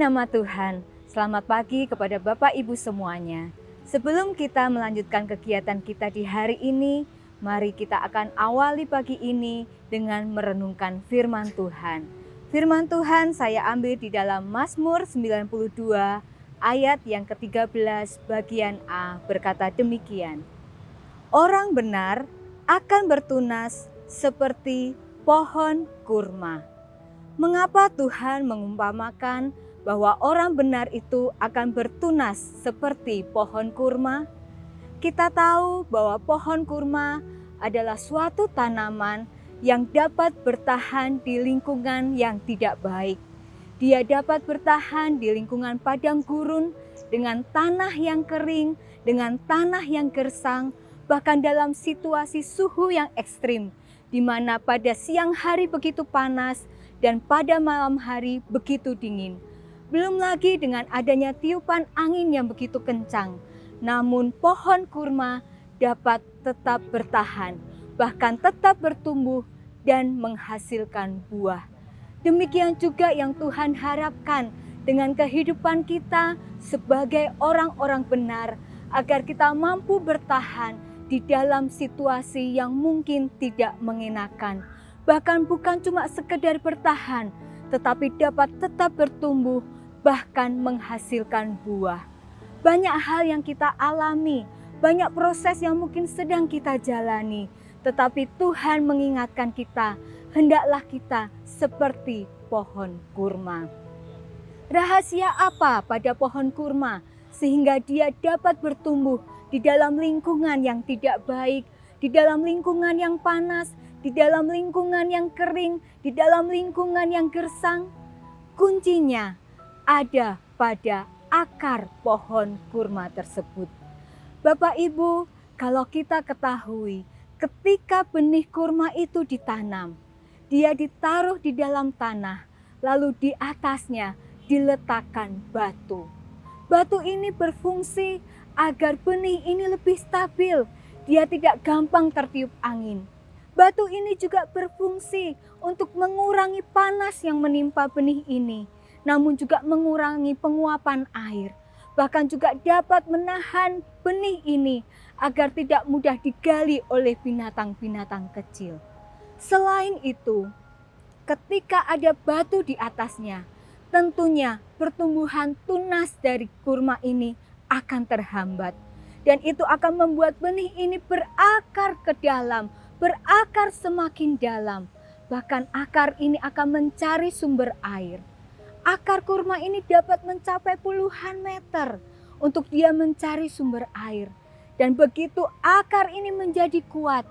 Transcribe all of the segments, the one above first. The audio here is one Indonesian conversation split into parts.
nama Tuhan, selamat pagi kepada Bapak Ibu semuanya. Sebelum kita melanjutkan kegiatan kita di hari ini, mari kita akan awali pagi ini dengan merenungkan firman Tuhan. Firman Tuhan saya ambil di dalam Mazmur 92 ayat yang ke-13 bagian A berkata demikian. Orang benar akan bertunas seperti pohon kurma. Mengapa Tuhan mengumpamakan bahwa orang benar itu akan bertunas seperti pohon kurma? Kita tahu bahwa pohon kurma adalah suatu tanaman yang dapat bertahan di lingkungan yang tidak baik. Dia dapat bertahan di lingkungan padang gurun dengan tanah yang kering, dengan tanah yang gersang, bahkan dalam situasi suhu yang ekstrim, di mana pada siang hari begitu panas dan pada malam hari begitu dingin. Belum lagi dengan adanya tiupan angin yang begitu kencang. Namun pohon kurma dapat tetap bertahan, bahkan tetap bertumbuh dan menghasilkan buah. Demikian juga yang Tuhan harapkan dengan kehidupan kita sebagai orang-orang benar, agar kita mampu bertahan di dalam situasi yang mungkin tidak mengenakan. Bahkan bukan cuma sekedar bertahan, tetapi dapat tetap bertumbuh, bahkan menghasilkan buah. Banyak hal yang kita alami, banyak proses yang mungkin sedang kita jalani, tetapi Tuhan mengingatkan kita, hendaklah kita seperti pohon kurma. Rahasia apa pada pohon kurma sehingga dia dapat bertumbuh di dalam lingkungan yang tidak baik, di dalam lingkungan yang panas, di dalam lingkungan yang kering, di dalam lingkungan yang gersang? Kuncinya ada pada akar pohon kurma tersebut. Bapak Ibu, kalau kita ketahui ketika benih kurma itu ditanam, dia ditaruh di dalam tanah, lalu di atasnya diletakkan batu. Batu ini berfungsi agar benih ini lebih stabil, dia tidak gampang tertiup angin. Batu ini juga berfungsi untuk mengurangi panas yang menimpa benih ini, namun juga mengurangi penguapan air. Bahkan juga dapat menahan benih ini agar tidak mudah digali oleh binatang-binatang kecil. Selain itu, ketika ada batu di atasnya, tentunya pertumbuhan tunas dari kurma ini akan terhambat. Dan itu akan membuat benih ini berakar ke dalam, berakar semakin dalam. Bahkan akar ini akan mencari sumber air. Akar kurma ini dapat mencapai puluhan meter untuk dia mencari sumber air. Dan begitu akar ini menjadi kuat,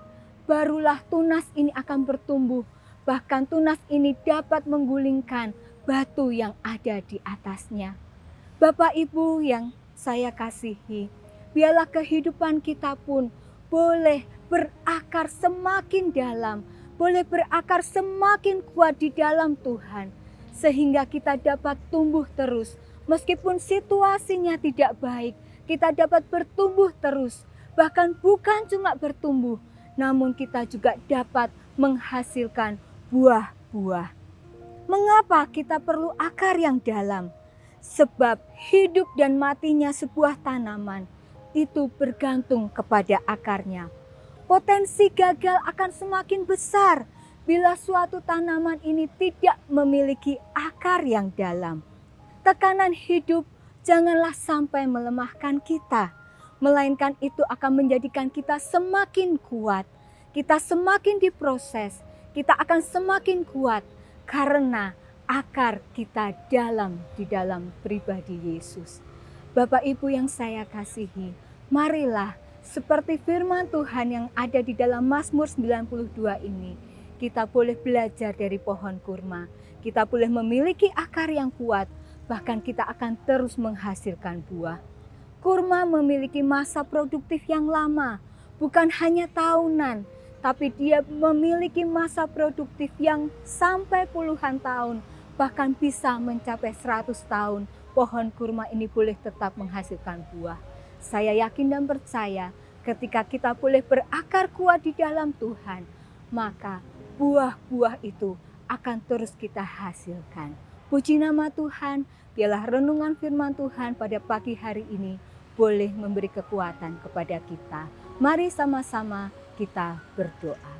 barulah tunas ini akan bertumbuh. Bahkan tunas ini dapat menggulingkan batu yang ada di atasnya. Bapak Ibu yang saya kasihi, biarlah kehidupan kita pun boleh berakar semakin dalam, boleh berakar semakin kuat di dalam Tuhan, sehingga kita dapat tumbuh terus. Meskipun situasinya tidak baik, kita dapat bertumbuh terus. Bahkan bukan cuma bertumbuh, namun kita juga dapat menghasilkan buah-buah. Mengapa kita perlu akar yang dalam? Sebab hidup dan matinya sebuah tanaman itu bergantung kepada akarnya. Potensi gagal akan semakin besar bila suatu tanaman ini tidak memiliki akar yang dalam. Tekanan hidup janganlah sampai melemahkan kita, melainkan itu akan menjadikan kita semakin kuat. Kita semakin diproses, kita akan semakin kuat karena akar kita dalam di dalam pribadi Yesus. Bapak Ibu yang saya kasihi, marilah seperti firman Tuhan yang ada di dalam Mazmur 92 ini, kita boleh belajar dari pohon kurma. Kita boleh memiliki akar yang kuat, bahkan kita akan terus menghasilkan buah. Kurma memiliki masa produktif yang lama, bukan hanya tahunan, tapi dia memiliki masa produktif yang sampai puluhan tahun, bahkan bisa mencapai 100 tahun. Pohon kurma ini boleh tetap menghasilkan buah. Saya yakin dan percaya ketika kita boleh berakar kuat di dalam Tuhan, maka buah-buah itu akan terus kita hasilkan. Puji nama Tuhan, biarlah renungan firman Tuhan pada pagi hari ini boleh memberi kekuatan kepada kita. Mari sama-sama kita berdoa.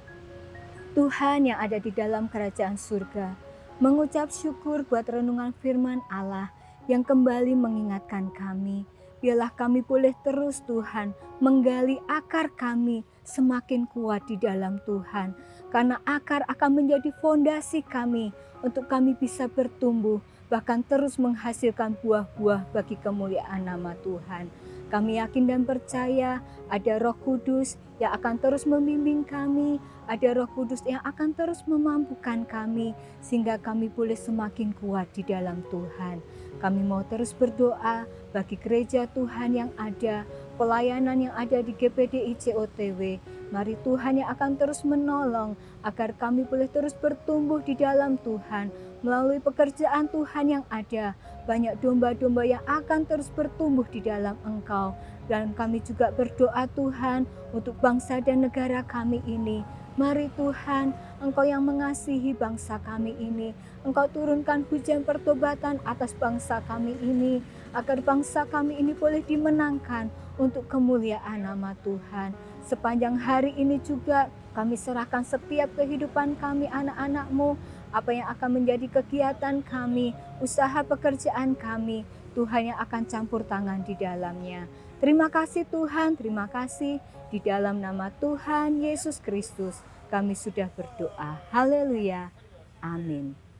Tuhan yang ada di dalam kerajaan surga, mengucap syukur buat renungan firman Allah yang kembali mengingatkan kami. Biarlah kami boleh terus Tuhan menggali akar kami semakin kuat di dalam Tuhan. Karena akar akan menjadi fondasi kami untuk kami bisa bertumbuh, bahkan terus menghasilkan buah-buah bagi kemuliaan nama Tuhan. Kami yakin dan percaya ada Roh Kudus yang akan terus membimbing kami, ada Roh Kudus yang akan terus memampukan kami sehingga kami boleh semakin kuat di dalam Tuhan. Kami mau terus berdoa bagi gereja Tuhan yang ada, pelayanan yang ada di GPDI COTW. Mari Tuhan yang akan terus menolong agar kami boleh terus bertumbuh di dalam Tuhan. Melalui pekerjaan Tuhan yang ada, banyak domba-domba yang akan terus bertumbuh di dalam Engkau. Dan kami juga berdoa Tuhan untuk bangsa dan negara kami ini. Mari Tuhan, Engkau yang mengasihi bangsa kami ini, Engkau turunkan hujan pertobatan atas bangsa kami ini, agar bangsa kami ini boleh dimenangkan untuk kemuliaan nama Tuhan. Sepanjang hari ini juga kami serahkan setiap kehidupan kami anak-anak-Mu, apa yang akan menjadi kegiatan kami, usaha pekerjaan kami, Tuhan yang akan campur tangan di dalamnya. Terima kasih Tuhan, terima kasih. Di dalam nama Tuhan Yesus Kristus kami sudah berdoa. Haleluya. Amin.